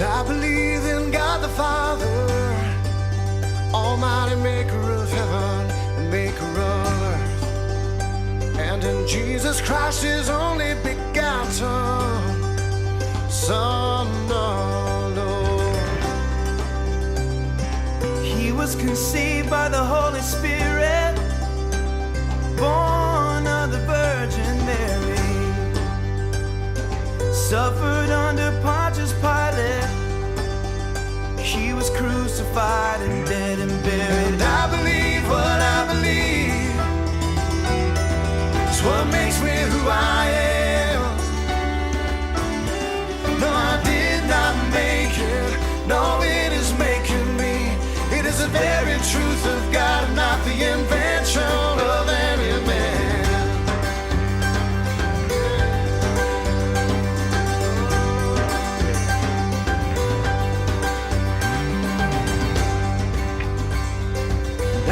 I believe in God the Father, Almighty maker of heaven and maker of earth, and in Jesus Christ, his only begotten Son, the Lord. He was conceived by the Holy Spirit, born of the Virgin Mary, suffered under Pontius Pilate. He was crucified and dead and buried. And I believe what I believe is what makes me who I am. No, I did not make it. No, it is making me. It is the very truth of God, not the invention of any man.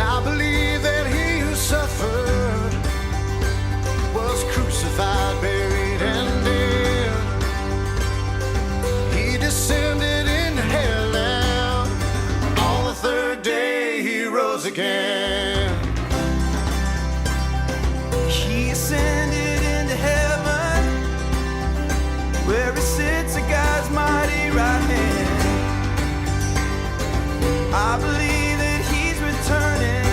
I believe that he who suffered was crucified, buried, and dead. He descended into hell, and on the third day he rose again. He ascended into heaven, where he sits at God's mighty right hand. I believe that he's returning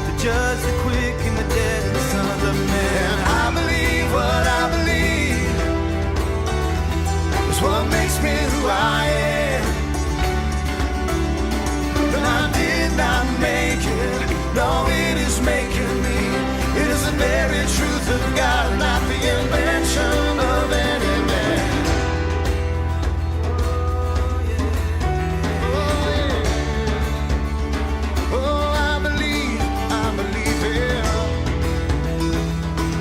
to judge the quick and the dead and the sons of men. And I believe what I believe is what makes me who I am. But I did not make it. No, it is making me. It is the very truth of God, not the invention of any man. Oh, I believe it.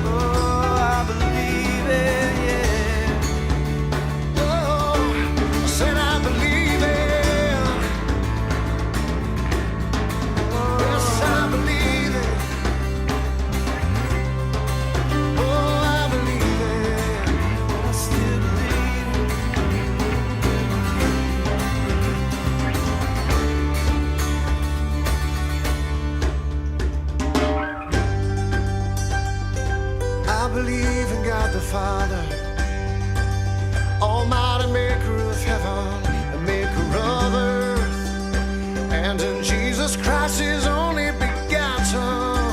Oh, I believe it, yeah. Oh, I said I believe it. Yes, I believe it. Oh, I believe it. I still believe it. I believe in God the Father, Almighty maker of heaven and maker of earth, and in Jesus Christ, his only begotten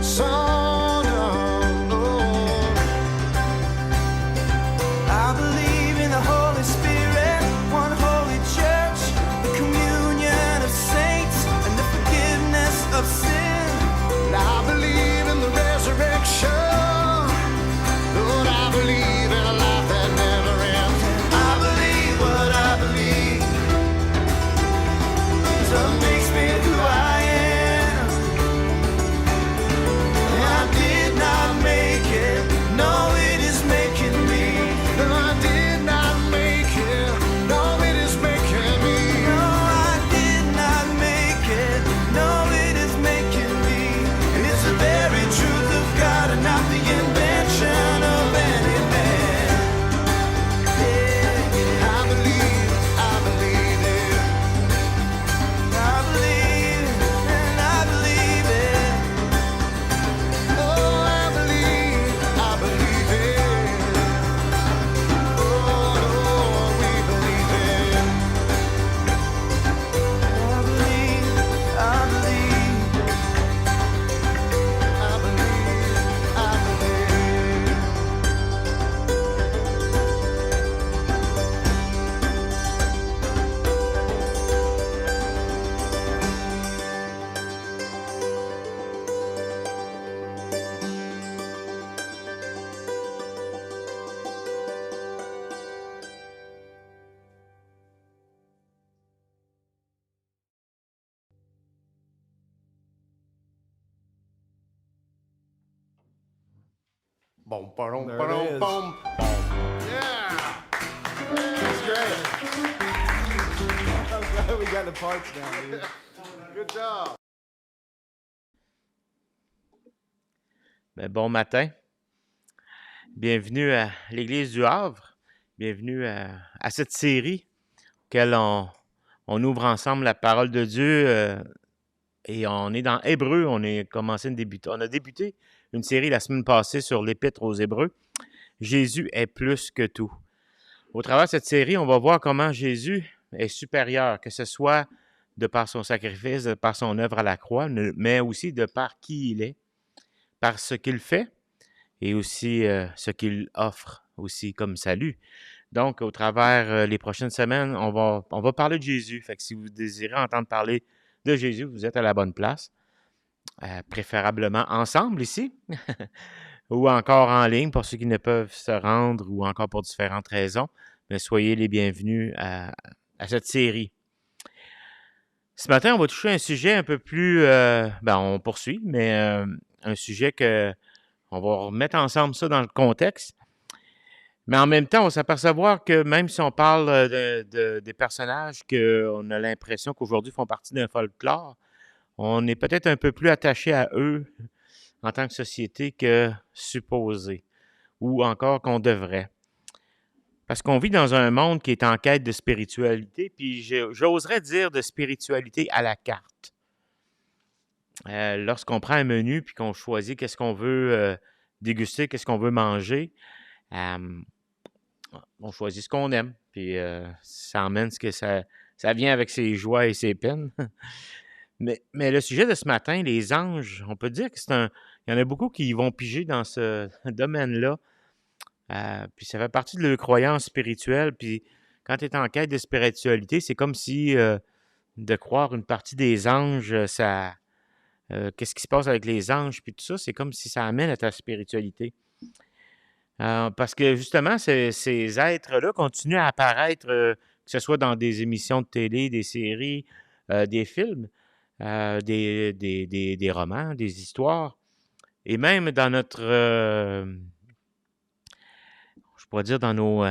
Son, the Lord. I believe in the Holy Spirit, one holy church, the communion of saints, and the forgiveness of sin. And I believe in the resurrection. Lord, I believe in a life that never ends. I believe what I believe is what makes me who I am. And I did not make it. No, it is making me. No, I did not make it. No, it is making me. No, I did not make it. No, it is making me. And it's the very truth of God and not the invention of any man. I believe it. I believe, and I believe it. Oh, I believe it. Oh, Lord, we believe it. I believe, I believe. I believe. Boom, boom, There boom, it is. boom, boom. Yeah. That's great. I'm glad we got the parts down, dude. Good job. Bon matin. Bienvenue à l'Église du Havre. Bienvenue à cette série auquel on ouvre ensemble la parole de Dieu et on est dans Hébreux. On a débuté une série la semaine passée sur l'Épître aux Hébreux. Jésus est plus que tout. Au travers de cette série, on va voir comment Jésus est supérieur, que ce soit de par son sacrifice, de par son œuvre à la croix, mais aussi de par qui il est, par ce qu'il fait et aussi ce qu'il offre aussi comme salut. Donc, au travers les prochaines semaines, on va parler de Jésus. Fait que si vous désirez entendre parler de Jésus, vous êtes à la bonne place. Préférablement ensemble ici, ou encore en ligne pour ceux qui ne peuvent se rendre ou encore pour différentes raisons. Mais soyez les bienvenus à cette série. Ce matin, on va toucher un sujet un peu plus... on poursuit, mais un sujet que on va remettre ensemble ça dans le contexte. Mais en même temps, on va s'apercevoir que même si on parle des personnages qu'on a l'impression qu'aujourd'hui font partie d'un folklore, on est peut-être un peu plus attaché à eux en tant que société que supposé, ou encore qu'on devrait. Parce qu'on vit dans un monde qui est en quête de spiritualité, puis j'oserais dire de spiritualité à la carte. Lorsqu'on prend un menu puis qu'on choisit qu'est-ce qu'on veut déguster, qu'est-ce qu'on veut manger, on choisit ce qu'on aime, puis ça emmène ce que ça vient avec ses joies et ses peines. mais le sujet de ce matin, les anges, on peut dire que il y en a beaucoup qui vont piger dans ce domaine-là, puis ça fait partie de leur croyance spirituelle, puis quand tu es en quête de spiritualité, c'est comme si de croire une partie des anges, qu'est-ce qui se passe avec les anges, puis tout ça, c'est comme si ça amène à ta spiritualité. Parce que justement, ces êtres-là continuent à apparaître, que ce soit dans des émissions de télé, des séries, des films, des romans, des histoires, et même dans notre, je pourrais dire dans nos,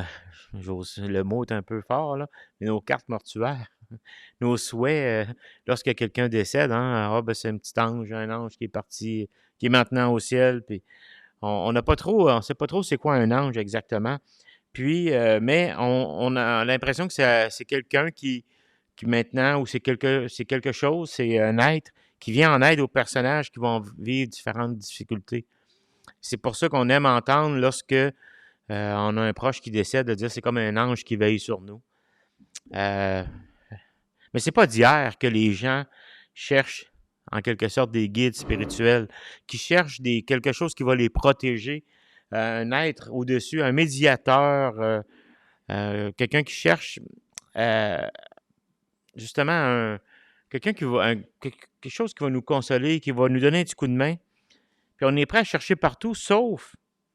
le mot est un peu fort, là, mais nos cartes mortuaires, nos souhaits, lorsque quelqu'un décède, c'est un petit ange, un ange qui est parti, qui est maintenant au ciel, puis on n'a pas trop, on sait pas trop c'est quoi un ange exactement. Puis, mais on a l'impression que c'est quelqu'un qui maintenant, ou c'est quelque chose, c'est un être qui vient en aide aux personnages qui vont vivre différentes difficultés. C'est pour ça qu'on aime entendre lorsque on a un proche qui décède de dire c'est comme un ange qui veille sur nous. Mais c'est pas d'hier que les gens cherchent en quelque sorte des guides spirituels, qui cherchent quelque chose qui va les protéger, un être au-dessus, un médiateur, quelqu'un qui cherche justement quelqu'un qui va quelque chose qui va nous consoler, qui va nous donner un petit coup de main. Puis on est prêt à chercher partout, sauf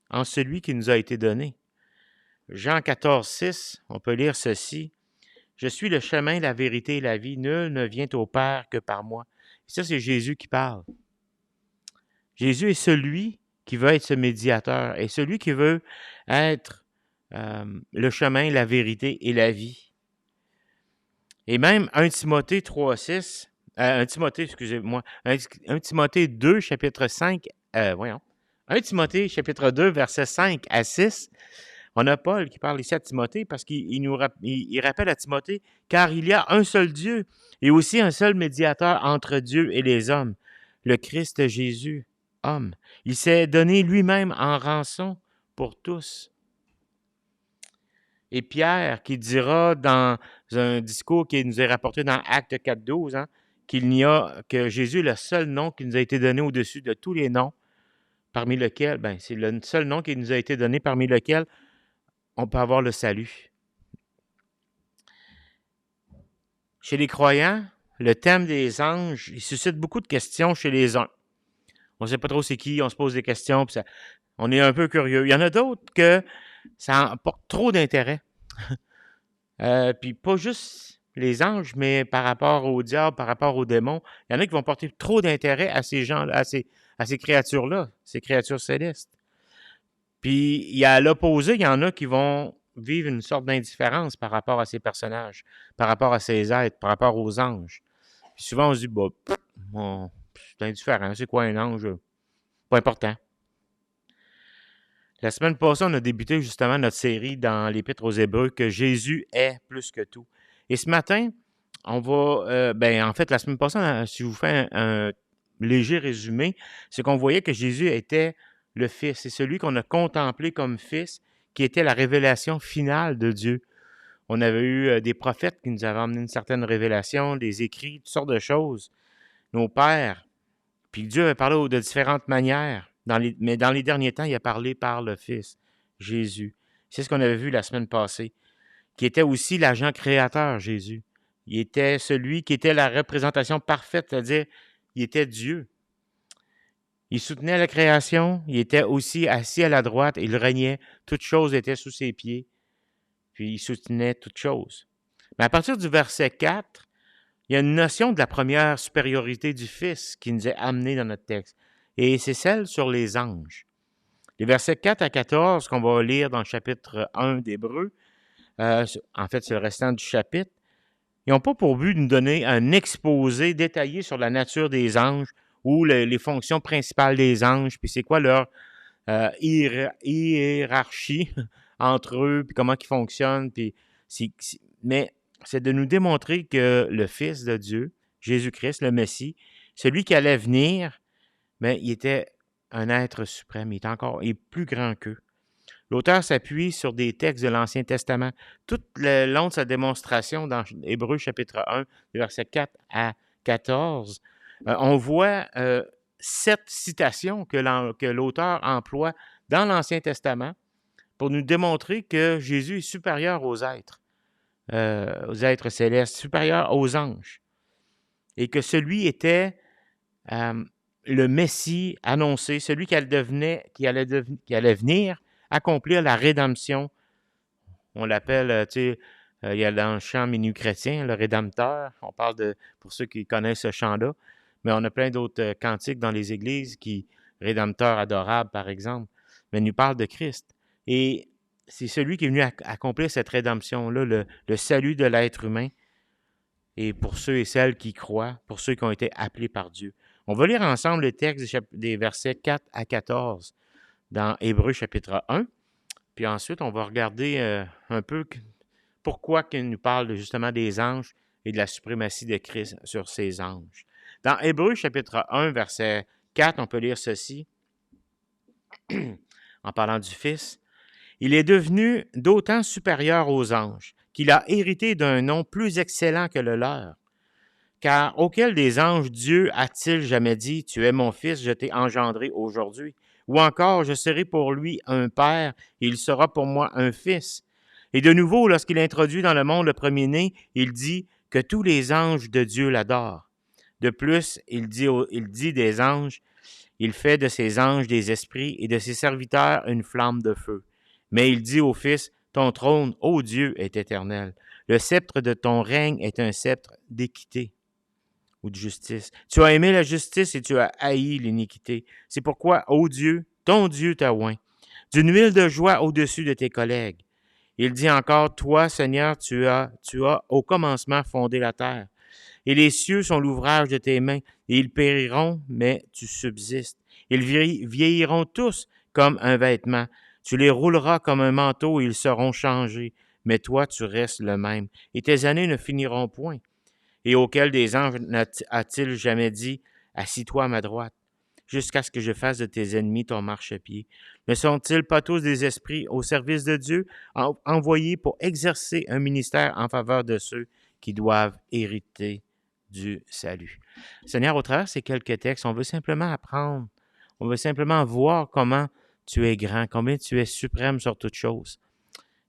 en celui qui nous a été donné. Jean 14, 6, on peut lire ceci. « Je suis le chemin, la vérité et la vie. Nul ne vient au Père que par moi. » Et ça, c'est Jésus qui parle. Jésus est celui qui veut être ce médiateur et celui qui veut être le chemin, la vérité et la vie. Et même 1 Timothée 3,6, 1 Timothée 2, chapitre 5, 1 Timothée, chapitre 2, versets 5 à 6, on a Paul qui parle ici à Timothée parce qu'il rappelle à Timothée, car il y a un seul Dieu et aussi un seul médiateur entre Dieu et les hommes, le Christ Jésus, homme. Il s'est donné lui-même en rançon pour tous. Et Pierre qui dira dans un discours qui nous est rapporté dans Actes 4.12, que Jésus est le seul nom qui nous a été donné au-dessus de tous les noms, parmi lesquels, c'est le seul nom qui nous a été donné parmi lesquels on peut avoir le salut. Chez les croyants, le thème des anges, il suscite beaucoup de questions chez les uns. On ne sait pas trop c'est qui, on se pose des questions, puis on est un peu curieux. Il y en a d'autres que ça emporte trop d'intérêt. Puis pas juste les anges, mais par rapport au diable, par rapport aux démons, il y en a qui vont porter trop d'intérêt à ces gens, à ces créatures-là, ces créatures célestes. Puis, il y a à l'opposé, il y en a qui vont vivre une sorte d'indifférence par rapport à ces personnages, par rapport à ces êtres, par rapport aux anges. Puis souvent, on se dit, c'est indifférent, c'est quoi un ange? Pas important. La semaine passée, on a débuté justement notre série dans l'Épître aux Hébreux, que Jésus est plus que tout. Et ce matin, on va, en fait, la semaine passée, si je vous fais un léger résumé, c'est qu'on voyait que Jésus était le Fils. C'est celui qu'on a contemplé comme Fils, qui était la révélation finale de Dieu. On avait eu des prophètes qui nous avaient amené une certaine révélation, des écrits, toutes sortes de choses. Nos pères. Puis Dieu avait parlé de différentes manières. Mais dans les derniers temps, il a parlé par le Fils, Jésus. C'est ce qu'on avait vu la semaine passée, qui était aussi l'agent créateur, Jésus. Il était celui qui était la représentation parfaite, c'est-à-dire, il était Dieu. Il soutenait la création, il était aussi assis à la droite, il régnait, toutes choses étaient sous ses pieds, puis il soutenait toutes choses. Mais à partir du verset 4, il y a une notion de la première supériorité du Fils qui nous est amenée dans notre texte, et c'est celle sur les anges. Les versets 4 à 14 qu'on va lire dans le chapitre 1 d'Hébreux, en fait c'est le restant du chapitre, ils n'ont pas pour but de nous donner un exposé détaillé sur la nature des anges ou les fonctions principales des anges, puis c'est quoi leur hiérarchie entre eux, puis comment ils fonctionnent. Mais c'est de nous démontrer que le Fils de Dieu, Jésus-Christ, le Messie, celui qui allait venir, il était un être suprême, il est plus grand qu'eux. L'auteur s'appuie sur des textes de l'Ancien Testament. Tout le long de sa démonstration dans Hébreux chapitre 1, versets 4 à 14, on voit 7 citations que l'auteur emploie dans l'Ancien Testament pour nous démontrer que Jésus est supérieur aux êtres célestes, supérieur aux anges, et que celui était le Messie annoncé, celui qui allait venir accomplir la rédemption. On l'appelle, il y a dans le chant Menu chrétien, le Rédempteur. On parle pour ceux qui connaissent ce chant-là, mais on a plein d'autres cantiques dans les églises Rédempteur adorable, par exemple, mais nous parle de Christ. Et c'est celui qui est venu accomplir cette rédemption-là, le salut de l'être humain, et pour ceux et celles qui croient, pour ceux qui ont été appelés par Dieu. On va lire ensemble le texte des versets 4 à 14 dans Hébreux chapitre 1, puis ensuite on va regarder un peu pourquoi il nous parle justement des anges et de la suprématie de Christ sur ces anges. Dans Hébreux chapitre 1, verset 4, on peut lire ceci, en parlant du Fils. « Il est devenu d'autant supérieur aux anges qu'il a hérité d'un nom plus excellent que le leur. Car auquel des anges Dieu a-t-il jamais dit, « Tu es mon Fils, je t'ai engendré aujourd'hui » ou encore, « Je serai pour lui un père, et il sera pour moi un fils. » Et de nouveau, lorsqu'il introduit dans le monde le premier-né, il dit que tous les anges de Dieu l'adorent. De plus, il dit des anges, il fait de ses anges des esprits et de ses serviteurs une flamme de feu. Mais il dit au Fils, ton trône, ô Dieu, est éternel. Le sceptre de ton règne est un sceptre d'équité ou de justice. Tu as aimé la justice et tu as haï l'iniquité. C'est pourquoi, ô Dieu, ton Dieu t'a oint, d'une huile de joie au-dessus de tes collègues. Il dit encore, toi, Seigneur, tu as au commencement fondé la terre. Et les cieux sont l'ouvrage de tes mains, et ils périront, mais tu subsistes. Ils vieilliront tous comme un vêtement. Tu les rouleras comme un manteau, et ils seront changés. Mais toi, tu restes le même, et tes années ne finiront point. Et auquel des anges a-t-il jamais dit, assis-toi à ma droite, jusqu'à ce que je fasse de tes ennemis ton marchepied? Ne sont-ils pas tous des esprits au service de Dieu, envoyés pour exercer un ministère en faveur de ceux qui doivent hériter du salut? Seigneur, au travers de ces quelques textes, on veut simplement apprendre, on veut simplement voir comment tu es grand, combien tu es suprême sur toutes choses.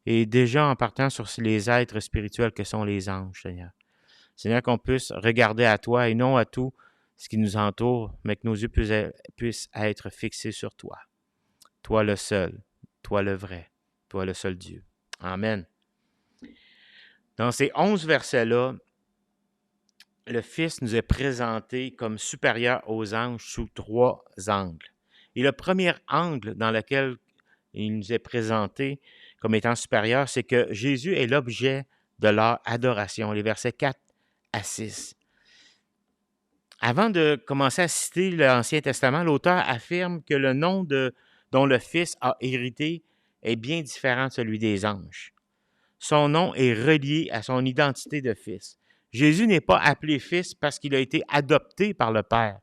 Et déjà en partant sur les êtres spirituels que sont les anges, Seigneur. Seigneur, qu'on puisse regarder à toi et non à tout ce qui nous entoure, mais que nos yeux puissent être fixés sur toi. Toi le seul, toi le vrai, toi le seul Dieu. Amen. Dans ces 11 versets-là, le Fils nous est présenté comme supérieur aux anges sous 3 angles. Et le premier angle dans lequel il nous est présenté comme étant supérieur, c'est que Jésus est l'objet de leur adoration, les versets 4 à 6. Avant de commencer à citer l'Ancien Testament, l'auteur affirme que le nom dont le Fils a hérité est bien différent de celui des anges. Son nom est relié à son identité de fils. Jésus n'est pas appelé fils parce qu'il a été adopté par le Père,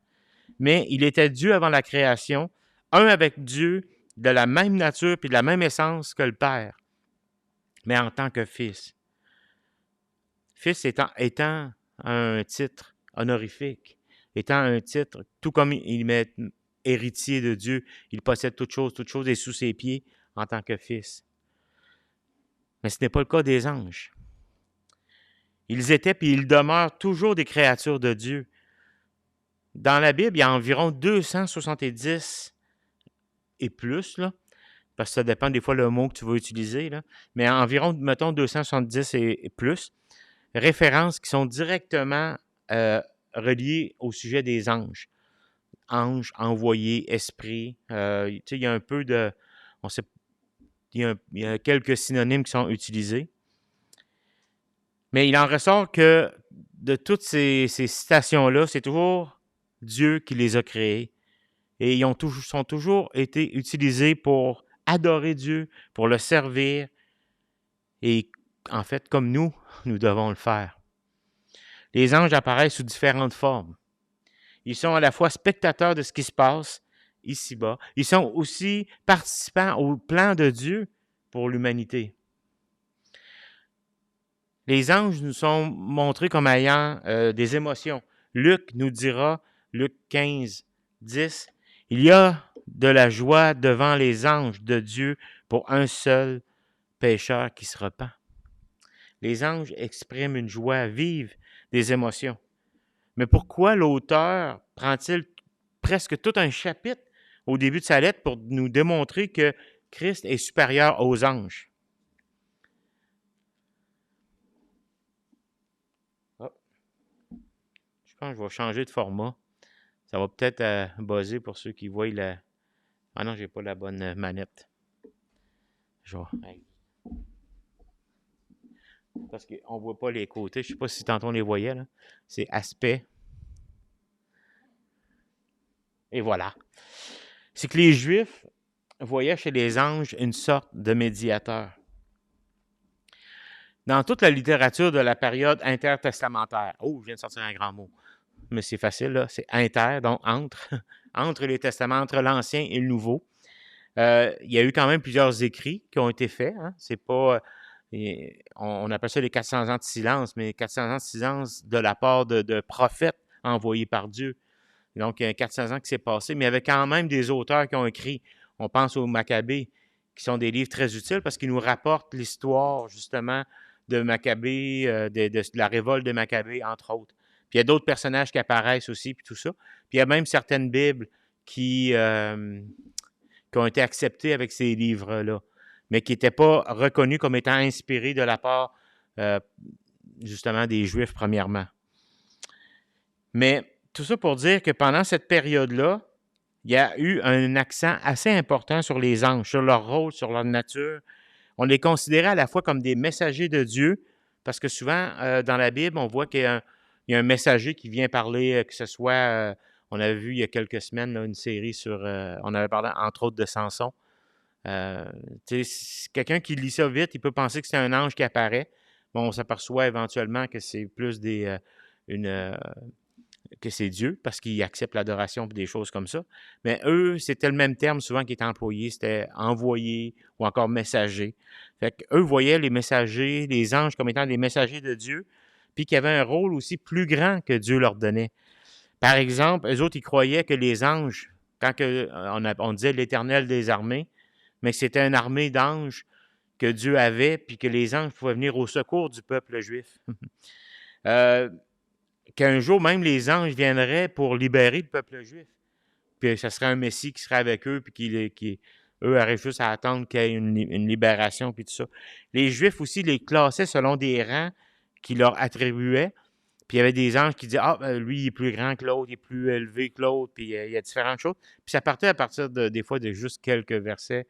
mais il était Dieu avant la création, un avec Dieu, de la même nature puis de la même essence que le Père, mais en tant que fils. Fils étant un titre honorifique, étant un titre, tout comme il est héritier de Dieu, il possède toute chose est sous ses pieds en tant que fils. Mais ce n'est pas le cas des anges. Ils étaient puis ils demeurent toujours des créatures de Dieu. Dans la Bible, il y a environ 270 et plus, là, parce que ça dépend des fois le mot que tu vas utiliser, là, mais environ, mettons, 270 et plus, références qui sont directement reliées au sujet des anges. Anges, envoyés, esprits. Il y a un peu de... il y a quelques synonymes qui sont utilisés. Mais il en ressort que de toutes ces citations-là, c'est toujours Dieu qui les a créées. Et ils sont toujours été utilisés pour adorer Dieu, pour le servir. Et en fait, comme nous devons le faire. Les anges apparaissent sous différentes formes. Ils sont à la fois spectateurs de ce qui se passe ici-bas. Ils sont aussi participants au plan de Dieu pour l'humanité. Les anges nous sont montrés comme ayant des émotions. Luc nous dira, Luc 15, 10, « Il y a de la joie devant les anges de Dieu pour un seul pécheur qui se repent. » Les anges expriment une joie vive, des émotions. Mais pourquoi l'auteur prend-il presque tout un chapitre au début de sa lettre pour nous démontrer que Christ est supérieur aux anges? Je pense que je vais changer de format. Ça va peut-être buzzer pour ceux qui voient la... Ah non, j'ai pas la bonne manette. Parce qu'on ne voit pas les côtés. Je ne sais pas si tantôt on les voyait, là. C'est aspect. Et voilà. C'est que les Juifs voyaient chez les anges une sorte de médiateur. Dans toute la littérature de la période intertestamentaire, je viens de sortir un grand mot, mais c'est facile, là, c'est inter, donc entre les testaments, entre l'Ancien et le Nouveau. Il y a eu quand même plusieurs écrits qui ont été faits. Hein. C'est pas... on appelle ça les 400 ans de silence, mais 400 ans de silence de la part de prophètes envoyés par Dieu. Donc, il y a 400 ans qui s'est passé, mais il y avait quand même des auteurs qui ont écrit. On pense aux Maccabées, qui sont des livres très utiles parce qu'ils nous rapportent l'histoire, justement, de Maccabée, de la révolte de Maccabée, entre autres. Puis il y a d'autres personnages qui apparaissent aussi, puis tout ça. Puis il y a même certaines Bibles qui ont été acceptées avec ces livres-là, mais qui n'étaient pas reconnus comme étant inspirés de la part, justement, des Juifs, premièrement. Mais tout ça pour dire que pendant cette période-là, il y a eu un accent assez important sur les anges, sur leur rôle, sur leur nature. On les considérait à la fois comme des messagers de Dieu, parce que souvent, dans la Bible, on voit qu'il y a un messager qui vient parler, que ce soit, on avait vu il y a quelques semaines là, une série sur, on avait parlé entre autres de Samson. Quelqu'un qui lit ça vite, il peut penser que c'est un ange qui apparaît. Bon, on s'aperçoit éventuellement que c'est plus que c'est Dieu, parce qu'ils acceptent l'adoration et des choses comme ça. Mais eux, c'était le même terme souvent qui était employé, c'était envoyé ou encore messager. Fait qu'eux voyaient les messagers, les anges comme étant des messagers de Dieu, puis qu'ils avaient un rôle aussi plus grand que Dieu leur donnait. Par exemple, eux autres, ils croyaient que les anges, quand on disait l'Éternel des armées, mais que c'était une armée d'anges que Dieu avait, puis que les anges pouvaient venir au secours du peuple juif. Qu'un jour, même les anges viendraient pour libérer le peuple juif. Puis ça serait un Messie qui serait avec eux, puis eux auraient juste à attendre qu'il y ait une libération, puis tout ça. Les Juifs aussi les classaient selon des rangs qu'ils leur attribuaient. Puis il y avait des anges qui disaient « Ah, lui, il est plus grand que l'autre, il est plus élevé que l'autre, puis il y a différentes choses. » Puis ça partait à partir des fois de juste quelques versets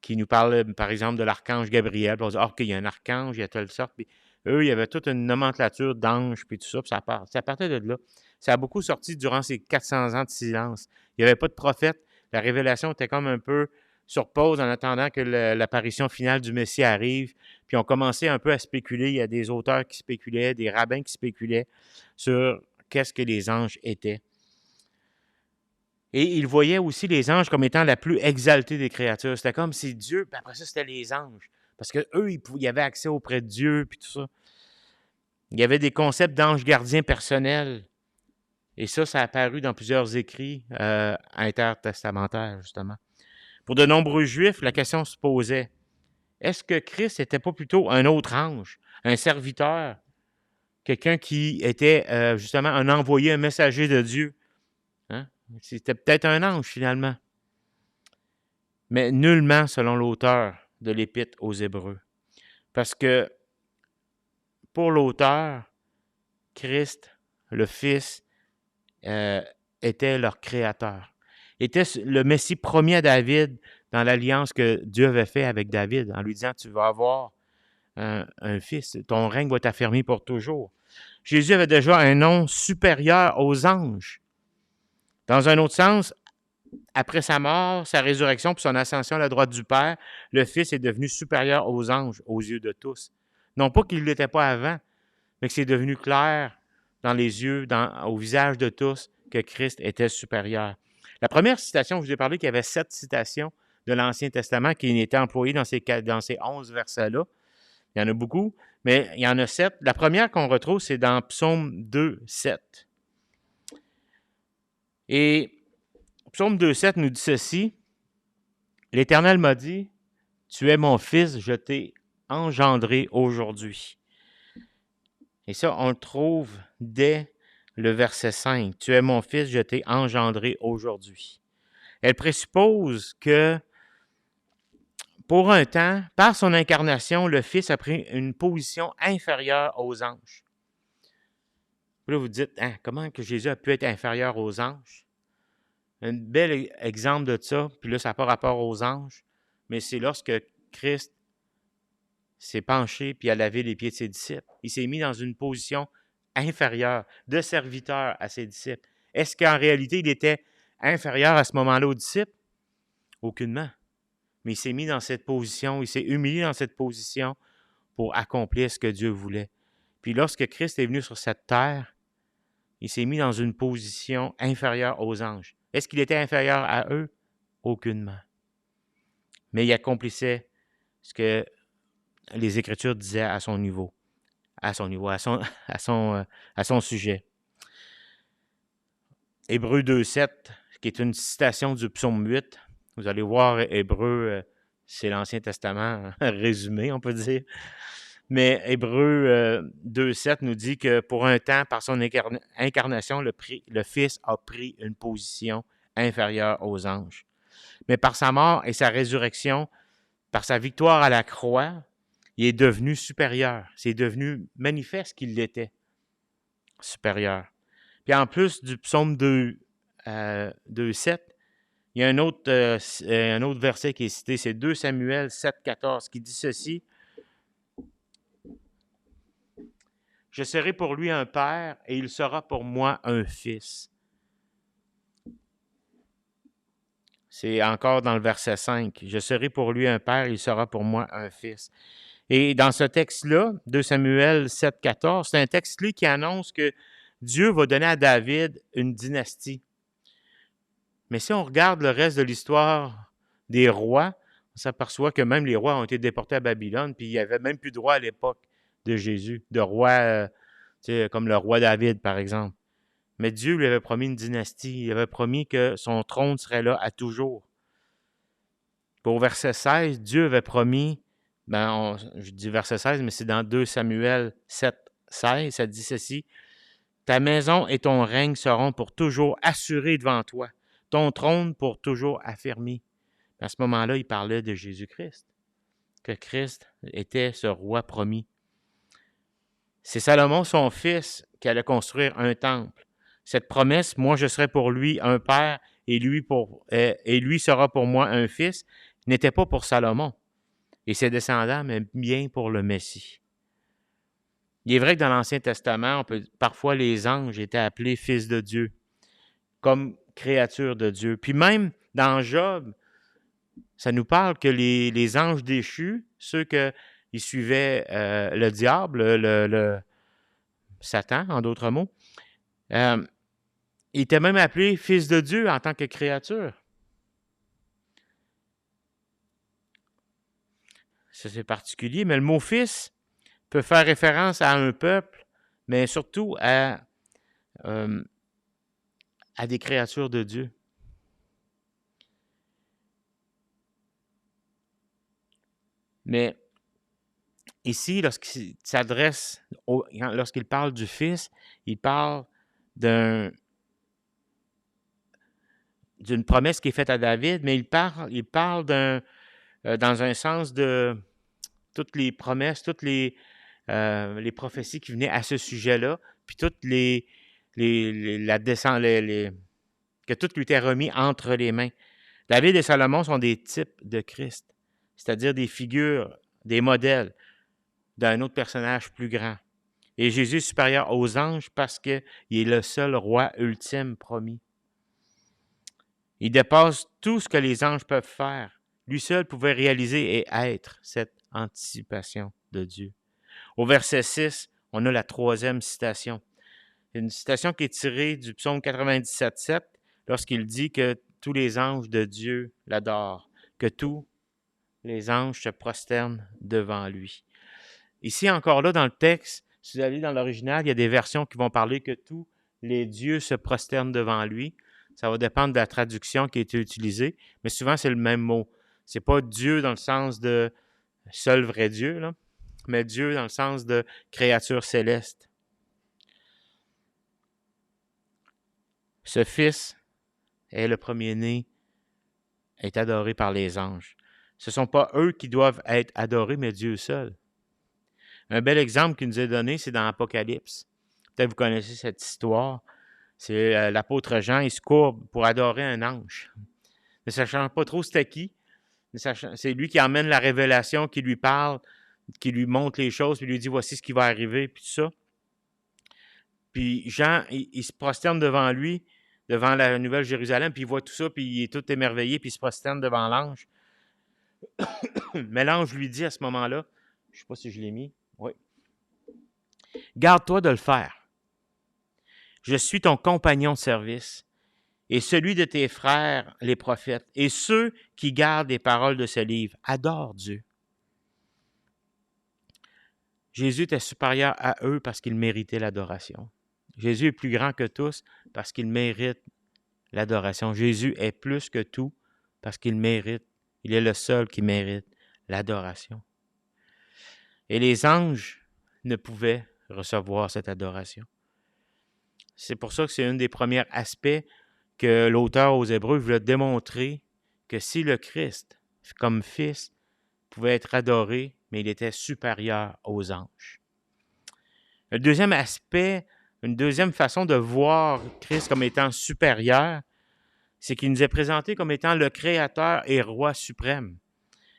qui nous parlaient, par exemple, de l'archange Gabriel. Puis on disait « Ah, OK, il y a un archange, il y a telle sorte. » Puis eux, il y avait toute une nomenclature d'anges, puis tout ça, puis ça partait de là. Ça a beaucoup sorti durant ces 400 ans de silence. Il n'y avait pas de prophète. La révélation était comme un peu sur pause en attendant que l'apparition finale du Messie arrive. Puis on commençait un peu à spéculer. Il y a des auteurs qui spéculaient, des rabbins qui spéculaient sur qu'est-ce que les anges étaient. Et ils voyaient aussi les anges comme étant la plus exaltée des créatures. C'était comme si Dieu, puis après ça, c'était les anges. Parce qu'eux, ils avaient accès auprès de Dieu, puis tout ça. Il y avait des concepts d'anges gardiens personnels. Et ça a apparu dans plusieurs écrits intertestamentaires, justement. Pour de nombreux Juifs, la question se posait, est-ce que Christ n'était pas plutôt un autre ange, un serviteur, quelqu'un qui était justement un envoyé, un messager de Dieu? Hein? C'était peut-être un ange, finalement. Mais nullement selon l'auteur de l'Épître aux Hébreux. Parce que pour l'auteur, Christ, le Fils, était leur créateur. Était le Messie premier à David dans l'alliance que Dieu avait faite avec David, en lui disant, tu vas avoir un fils, ton règne va t'affirmer pour toujours. Jésus avait déjà un nom supérieur aux anges. Dans un autre sens, après sa mort, sa résurrection puis son ascension à la droite du Père, le Fils est devenu supérieur aux anges aux yeux de tous. Non pas qu'il ne l'était pas avant, mais que c'est devenu clair dans les yeux, au visage de tous, que Christ était supérieur. La première citation, je vous ai parlé qu'il y avait 7 citations de l'Ancien Testament qui étaient employées dans ces 11 versets-là. Il y en a beaucoup, mais il y en a 7. La première qu'on retrouve, c'est dans Psaume 2, 7. Et Psaume 2, 7 nous dit ceci. « L'Éternel m'a dit, tu es mon fils, je t'ai engendré aujourd'hui. » Et ça, on le trouve dès le verset 5. « Tu es mon fils, je t'ai engendré aujourd'hui. » Elle présuppose que, pour un temps, par son incarnation, le Fils a pris une position inférieure aux anges. Là, vous dites, hein, comment que Jésus a pu être inférieur aux anges? Un bel exemple de ça, puis là, ça n'a pas rapport aux anges, mais c'est lorsque Christ s'est penché puis a lavé les pieds de ses disciples. Il s'est mis dans une position inférieure, de serviteur à ses disciples. Est-ce qu'en réalité, il était inférieur à ce moment-là aux disciples? Aucunement. Mais il s'est mis dans cette position, il s'est humilié dans cette position pour accomplir ce que Dieu voulait. Puis lorsque Christ est venu sur cette terre, il s'est mis dans une position inférieure aux anges. Est-ce qu'il était inférieur à eux? Aucunement. Mais il accomplissait ce que les Écritures disaient à son niveau, à son sujet. Hébreux 2.7, qui est une citation du psaume 8. Vous allez voir, Hébreux, c'est l'Ancien Testament résumé, on peut dire. Mais Hébreux 2.7 nous dit que pour un temps, par son incarnation, le Fils a pris une position inférieure aux anges. Mais par sa mort et sa résurrection, par sa victoire à la croix, il est devenu supérieur. C'est devenu manifeste qu'il l'était, supérieur. Puis en plus du psaume 2.7, il y a un autre verset qui est cité, c'est 2 Samuel 7.14, qui dit ceci. « Je serai pour lui un père et il sera pour moi un fils. » C'est encore dans le verset 5. « Je serai pour lui un père et il sera pour moi un fils. » Et dans ce texte-là, 2 Samuel 7.14, c'est un texte-là qui annonce que Dieu va donner à David une dynastie. Mais si on regarde le reste de l'histoire des rois, on s'aperçoit que même les rois ont été déportés à Babylone, puis il n'y avait même plus de roi à l'époque de Jésus, de roi comme le roi David, par exemple. Mais Dieu lui avait promis une dynastie, il avait promis que son trône serait là à toujours. Pour verset 16, Dieu avait promis, je dis verset 16, mais c'est dans 2 Samuel 7, 16, ça dit ceci, « Ta maison et ton règne seront pour toujours assurés devant toi, ton trône pour toujours affermi. » À ce moment-là, il parlait de Jésus-Christ, que Christ était ce roi promis. C'est Salomon, son fils, qui allait construire un temple. Cette promesse, moi je serai pour lui un père et lui sera pour moi un fils, n'était pas pour Salomon et ses descendants, mais bien pour le Messie. Il est vrai que dans l'Ancien Testament, parfois les anges étaient appelés fils de Dieu, comme créatures de Dieu. Puis même dans Job, ça nous parle que les anges déchus, ceux qui suivaient le diable, le Satan, en d'autres mots, il était même appelé fils de Dieu en tant que créature. Ça, c'est particulier, mais le mot fils peut faire référence à un peuple, mais surtout à des créatures de Dieu. Mais ici, lorsqu'il parle du Fils, il parle d'une promesse qui est faite à David, mais il parle dans un sens de toutes les promesses, toutes les prophéties qui venaient à ce sujet-là, puis toutes la descente, que tout lui était remis entre les mains. David et Salomon sont des types de Christ, c'est-à-dire des figures, des modèles d'un autre personnage plus grand. Et Jésus est supérieur aux anges parce qu'il est le seul roi ultime promis. Il dépasse tout ce que les anges peuvent faire. Lui seul pouvait réaliser et être cette anticipation de Dieu. Au verset 6, on a la troisième citation. Une citation qui est tirée du psaume 97,7 lorsqu'il dit que tous les anges de Dieu l'adorent, que tous les anges se prosternent devant lui. Ici, encore là, dans le texte, si vous allez dans l'original, il y a des versions qui vont parler que tous les dieux se prosternent devant lui. Ça va dépendre de la traduction qui a été utilisée, mais souvent, c'est le même mot. C'est pas Dieu dans le sens de seul vrai Dieu, là, mais Dieu dans le sens de créature céleste. Ce Fils est le premier-né, est adoré par les anges. Ce ne sont pas eux qui doivent être adorés, mais Dieu seul. Un bel exemple qui nous est donné, c'est dans Apocalypse. Peut-être vous connaissez cette histoire. C'est l'apôtre Jean, il se courbe pour adorer un ange. Ne sachant pas trop c'était qui, c'est lui qui emmène la révélation, qui lui parle, qui lui montre les choses, puis lui dit voici ce qui va arriver, puis tout ça. Puis Jean, il se prosterne devant lui, devant la Nouvelle Jérusalem, puis il voit tout ça, puis il est tout émerveillé, puis il se prosterne devant l'ange. Mais l'ange lui dit à ce moment-là, je ne sais pas si je l'ai mis, oui. Garde-toi de le faire. Je suis ton compagnon de service et celui de tes frères, les prophètes, et ceux qui gardent les paroles de ce livre. Adore Dieu. Jésus était supérieur à eux parce qu'il méritait l'adoration. Jésus est plus grand que tous parce qu'il mérite l'adoration. Jésus est plus que tout parce qu'il mérite. Il est le seul qui mérite l'adoration. Et les anges ne pouvaient recevoir cette adoration. C'est pour ça que c'est un des premiers aspects que l'auteur aux Hébreux voulait démontrer que si le Christ, comme Fils, pouvait être adoré, mais il était supérieur aux anges. Le deuxième aspect, une deuxième façon de voir Christ comme étant supérieur, c'est qu'il nous est présenté comme étant le Créateur et Roi suprême.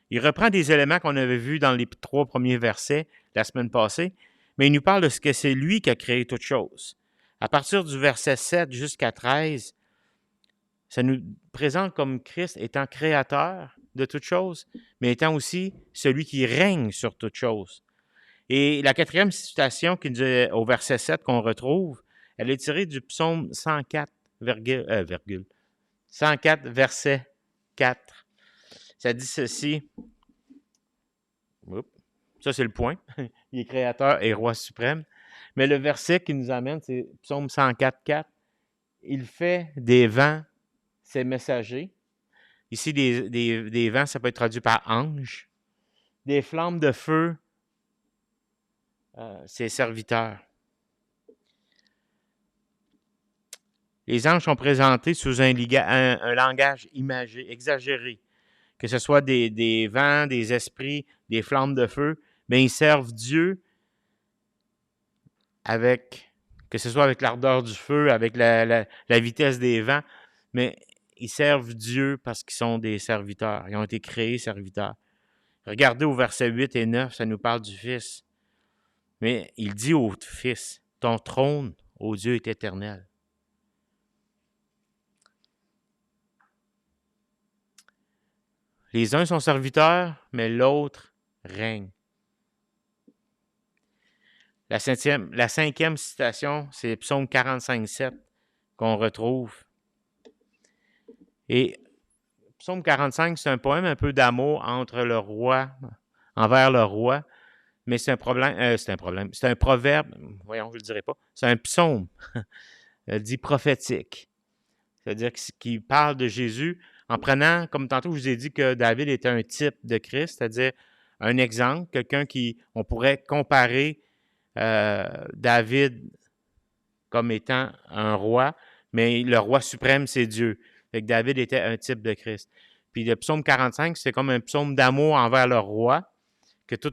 Il reprend des éléments qu'on avait vus dans les 3 premiers versets la semaine passée, mais il nous parle de ce que c'est lui qui a créé toutes choses. À partir du verset 7 jusqu'à 13, ça nous présente comme Christ étant créateur de toutes choses, mais étant aussi celui qui règne sur toutes choses. Et la 4e citation qui nous est au verset 7 qu'on retrouve, elle est tirée du psaume 104, 104 verset 4. Ça dit ceci. Oups. Ça, c'est le point. Il est créateur et roi suprême. Mais le verset qui nous amène, c'est psaume 104, 4. Il fait des vents ses messagers. Ici, des vents, ça peut être traduit par ange. Des flammes de feu, ses serviteurs. Les anges sont présentés sous un langage imagé, exagéré. Que ce soit des vents, des esprits, des flammes de feu, mais ils servent Dieu que ce soit avec l'ardeur du feu, avec la vitesse des vents, mais ils servent Dieu parce qu'ils sont des serviteurs. Ils ont été créés serviteurs. Regardez au verset 8 et 9, ça nous parle du Fils. Mais il dit au Fils, « Ton trône, ô Dieu, est éternel. » Les uns sont serviteurs, mais l'autre règne. La cinquième citation, c'est Psaume 45:7 qu'on retrouve. Et Psaume 45, c'est un poème un peu d'amour envers le roi, mais c'est un proverbe, voyons, je ne le dirai pas, c'est un psaume dit prophétique. C'est-à-dire qu'il parle de Jésus en prenant, comme tantôt je vous ai dit que David était un type de Christ, c'est-à-dire un exemple, quelqu'un on pourrait comparer David comme étant un roi, mais le roi suprême, c'est Dieu. Fait que David était un type de Christ. Puis le psaume 45, c'est comme un psaume d'amour envers le roi, que tout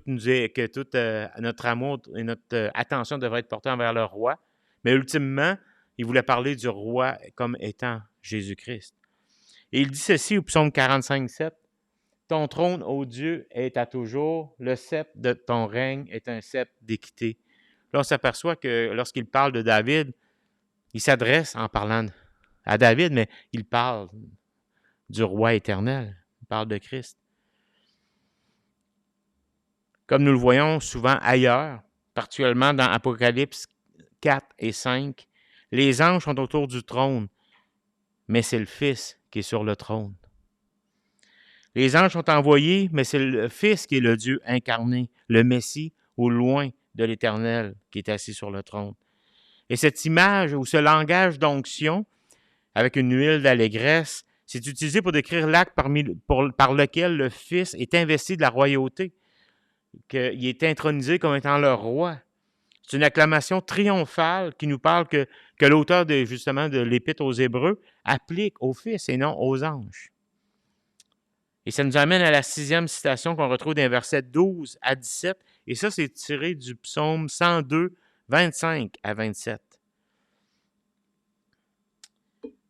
notre amour et notre attention devrait être portée envers le roi. Mais ultimement, il voulait parler du roi comme étant Jésus-Christ. Et il dit ceci au psaume 45:7. Ton trône, ô Dieu, est à toujours. Le sceptre de ton règne est un sceptre d'équité. Là, on s'aperçoit que lorsqu'il parle de David, il s'adresse en parlant à David, mais il parle du roi éternel. Il parle de Christ. Comme nous le voyons souvent ailleurs, particulièrement dans Apocalypse 4 et 5, les anges sont autour du trône, mais c'est le Fils qui est sur le trône. Les anges sont envoyés, mais c'est le Fils qui est le Dieu incarné, le Messie au loin de l'Éternel qui est assis sur le trône. Et cette image ou ce langage d'onction, avec une huile d'allégresse, c'est utilisé pour décrire l'acte par lequel le Fils est investi de la royauté, qu'il est intronisé comme étant le roi. C'est une acclamation triomphale qui nous parle que l'auteur justement de l'Épître aux Hébreux applique au Fils et non aux anges. Et ça nous amène à la 6e citation qu'on retrouve dans les versets 12 à 17. Et ça, c'est tiré du psaume 102, 25 à 27.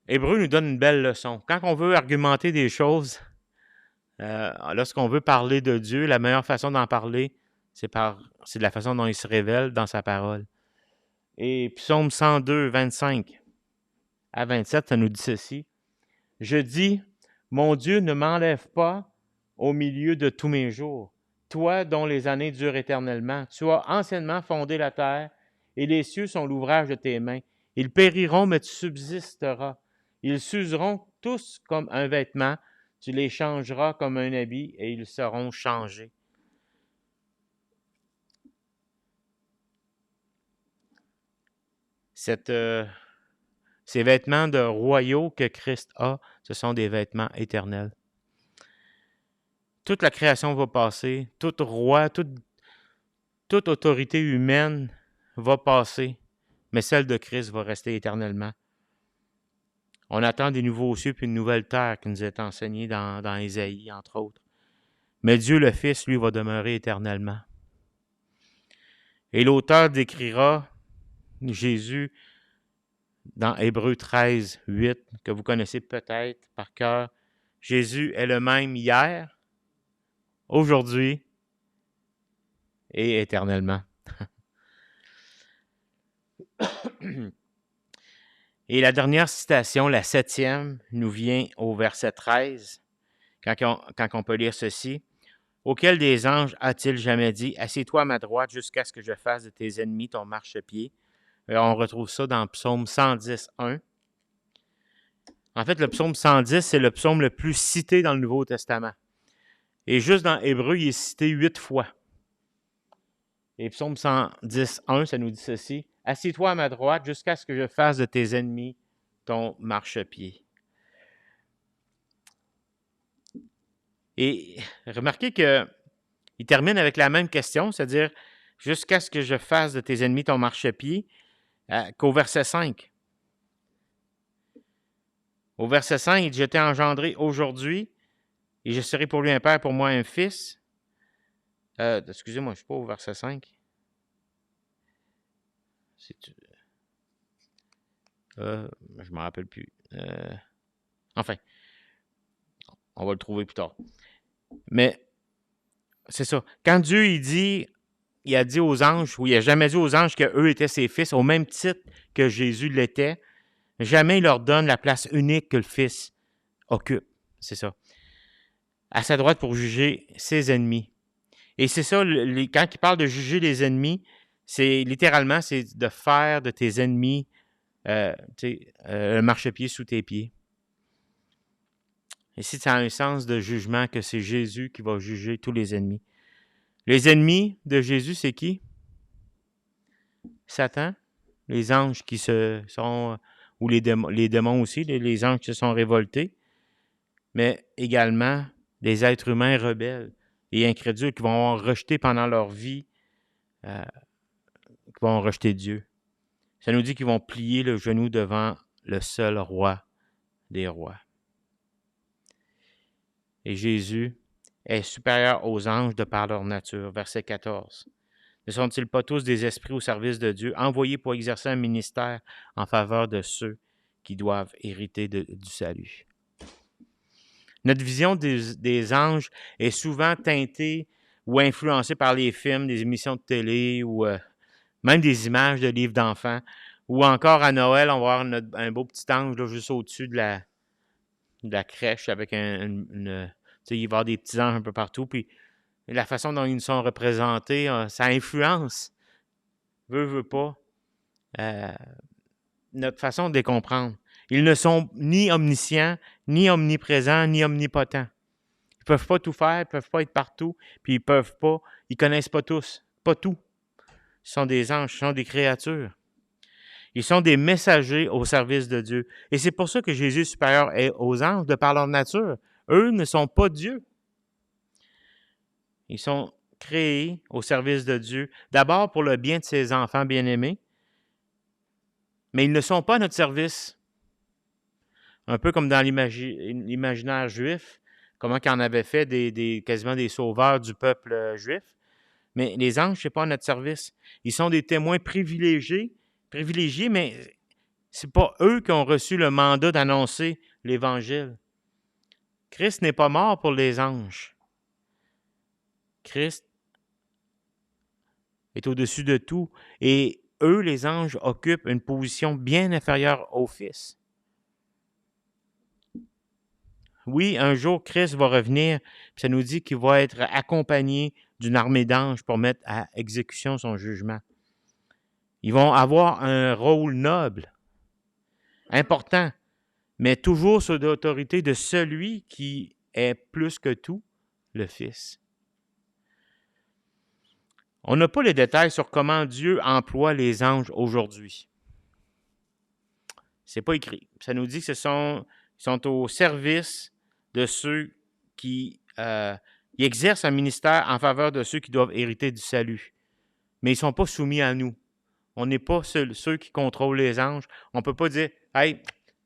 Hébreu nous donne une belle leçon. Quand on veut argumenter des choses, lorsqu'on veut parler de Dieu, la meilleure façon d'en parler, c'est de la façon dont il se révèle dans sa parole. Et psaume 102, 25 à 27, ça nous dit ceci. Je dis, mon Dieu ne m'enlève pas au milieu de tous mes jours. Toi dont les années durent éternellement, tu as anciennement fondé la terre et les cieux sont l'ouvrage de tes mains. Ils périront, mais tu subsisteras. Ils s'useront tous comme un vêtement. Tu les changeras comme un habit et ils seront changés. Ces vêtements de royaux que Christ a, ce sont des vêtements éternels. Toute la création va passer, tout roi, toute autorité humaine va passer, mais celle de Christ va rester éternellement. On attend des nouveaux cieux puis une nouvelle terre qui nous est enseignée dans Ésaïe, entre autres. Mais Dieu le Fils, lui, va demeurer éternellement. Et l'auteur décrira Jésus dans Hébreux 13, 8, que vous connaissez peut-être par cœur. Jésus est le même hier, aujourd'hui et éternellement. Et la dernière citation, la 7e, nous vient au verset 13, quand on peut lire ceci. « Auquel des anges a-t-il jamais dit, assieds-toi à ma droite jusqu'à ce que je fasse de tes ennemis ton marchepied? » On retrouve ça dans le psaume 110, 1. En fait, le psaume 110, c'est le psaume le plus cité dans le Nouveau Testament. Et juste dans Hébreu, il est cité 8 fois. Et psaume 110, 1, ça nous dit ceci. « Assieds-toi à ma droite jusqu'à ce que je fasse de tes ennemis ton marchepied. » Et remarquez qu'il termine avec la même question, c'est-à-dire « jusqu'à ce que je fasse de tes ennemis ton marchepied », qu'au verset 5. Au verset 5, il dit « Je t'ai engendré aujourd'hui, et je serai pour lui un père, pour moi un fils. » Excusez-moi, je ne suis pas au verset 5. Je ne me rappelle plus. Enfin, on va le trouver plus tard. Mais c'est ça. Quand Dieu il a dit aux anges, ou il n'a jamais dit aux anges qu'eux étaient ses fils, au même titre que Jésus l'était, jamais il leur donne la place unique que le Fils occupe. C'est ça. à sa droite pour juger ses ennemis. Et c'est ça, quand il parle de juger les ennemis, c'est littéralement, c'est de faire de tes ennemis un marchepied sous tes pieds. Ici, ça a un sens de jugement que c'est Jésus qui va juger tous les ennemis. Les ennemis de Jésus, c'est qui? Satan, les anges qui ou les démons aussi, les anges qui se sont révoltés, mais également les êtres humains rebelles et incrédules qui vont rejeter pendant leur vie, qui vont rejeter Dieu. Ça nous dit qu'ils vont plier le genou devant le seul roi des rois. Et Jésus est supérieur aux anges de par leur nature. Verset 14. Ne sont-ils pas tous des esprits au service de Dieu, envoyés pour exercer un ministère en faveur de ceux qui doivent hériter du salut? Notre vision des anges est souvent teintée ou influencée par les films, des émissions de télé ou même des images de livres d'enfants. Ou encore à Noël, on va avoir un beau petit ange là, juste au-dessus de la crèche avec il va y avoir des petits anges un peu partout. Puis la façon dont ils sont représentés, ça influence, veut pas, notre façon de les comprendre. Ils ne sont ni omniscients, ni omniprésents, ni omnipotents. Ils ne peuvent pas tout faire, ils ne peuvent pas être partout, puis ils connaissent pas tous, pas tout. Ils sont des anges, ils sont des créatures. Ils sont des messagers au service de Dieu. Et c'est pour ça que Jésus est supérieur aux anges de par leur nature. Eux ne sont pas Dieu. Ils sont créés au service de Dieu, d'abord pour le bien de ses enfants bien-aimés, mais ils ne sont pas à notre service. Un peu comme dans l'imaginaire juif, comment qu'on avait fait quasiment des sauveurs du peuple juif. Mais les anges, ce n'est pas à notre service. Ils sont des témoins privilégiés, mais ce n'est pas eux qui ont reçu le mandat d'annoncer l'Évangile. Christ n'est pas mort pour les anges. Christ est au-dessus de tout. Et eux, les anges, occupent une position bien inférieure au Fils. Oui, un jour, Christ va revenir, puis ça nous dit qu'il va être accompagné d'une armée d'anges pour mettre à exécution son jugement. Ils vont avoir un rôle noble, important, mais toujours sous l'autorité de celui qui est plus que tout, le Fils. On n'a pas les détails sur comment Dieu emploie les anges aujourd'hui. C'est pas écrit. Ça nous dit que ils sont au service de ceux qui exercent un ministère en faveur de ceux qui doivent hériter du salut. Mais ils ne sont pas soumis à nous. On n'est pas ceux qui contrôlent les anges. On ne peut pas dire « Hey,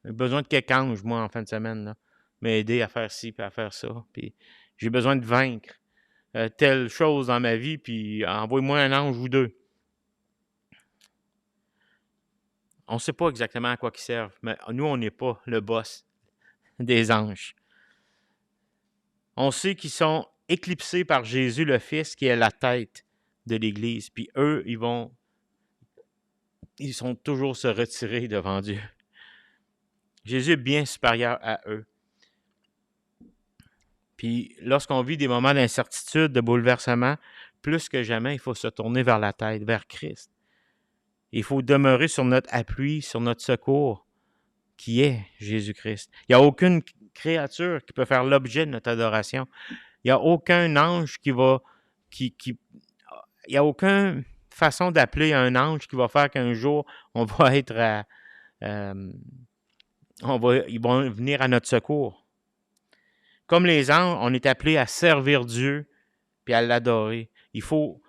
j'ai besoin de quelques anges, moi, en fin de semaine, là, m'aider à faire ci et à faire ça. Puis j'ai besoin de vaincre telle chose dans ma vie, puis envoie-moi un ange ou deux. » On ne sait pas exactement à quoi ils servent, mais nous, on n'est pas le boss des anges. On sait qu'ils sont éclipsés par Jésus, le Fils, qui est la tête de l'Église. Puis eux, ils sont toujours se retirer devant Dieu. Jésus est bien supérieur à eux. Puis lorsqu'on vit des moments d'incertitude, de bouleversement, plus que jamais, il faut se tourner vers la tête, vers Christ. Il faut demeurer sur notre appui, sur notre secours, qui est Jésus-Christ. Il n'y a aucune créature qui peut faire l'objet de notre adoration. Il n'y a aucun ange qui va... il n'y a aucune façon d'appeler un ange qui va faire qu'un jour, on va être ils vont venir à notre secours. Comme les anges, on est appelé à servir Dieu puis à l'adorer. Il faut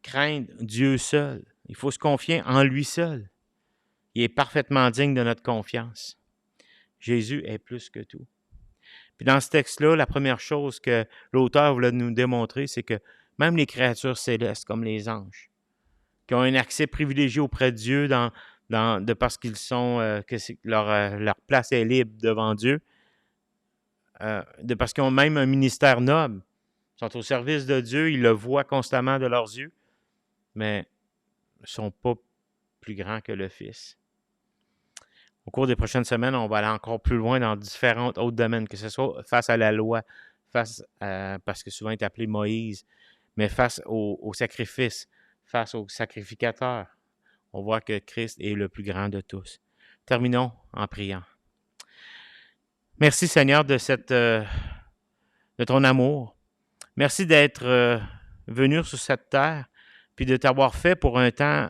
craindre Dieu seul. Il faut se confier en lui seul. Il est parfaitement digne de notre confiance. Jésus est plus que tout. Puis dans ce texte-là, la première chose que l'auteur voulait nous démontrer, c'est que même les créatures célestes, comme les anges, qui ont un accès privilégié auprès de Dieu parce qu'ils sont, leur place est libre devant Dieu, parce qu'ils ont même un ministère noble, ils sont au service de Dieu, ils le voient constamment de leurs yeux, mais ne sont pas plus grands que le Fils. Au cours des prochaines semaines, on va aller encore plus loin dans différents autres domaines, que ce soit face à la loi, parce que souvent il est appelé Moïse, mais face au sacrifice, face au sacrificateur, on voit que Christ est le plus grand de tous. Terminons en priant. Merci Seigneur de ton amour. Merci d'être venu sur cette terre, puis de t'avoir fait pour un temps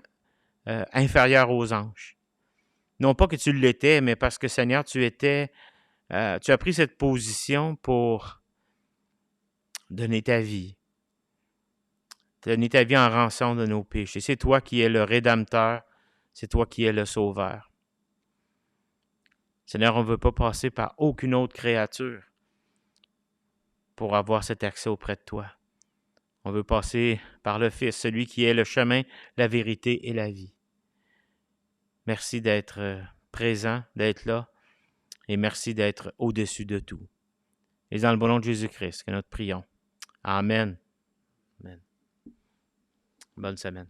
inférieur aux anges. Non pas que tu l'étais, mais parce que Seigneur, tu as pris cette position pour donner ta vie en rançon de nos péchés. C'est toi qui es le Rédempteur, c'est toi qui es le Sauveur. Seigneur, on ne veut pas passer par aucune autre créature pour avoir cet accès auprès de toi. On veut passer par le Fils, celui qui est le chemin, la vérité et la vie. Merci d'être présent, d'être là, et merci d'être au-dessus de tout. Et dans le bon nom de Jésus-Christ, que nous te prions. Amen. Amen. Bonne semaine.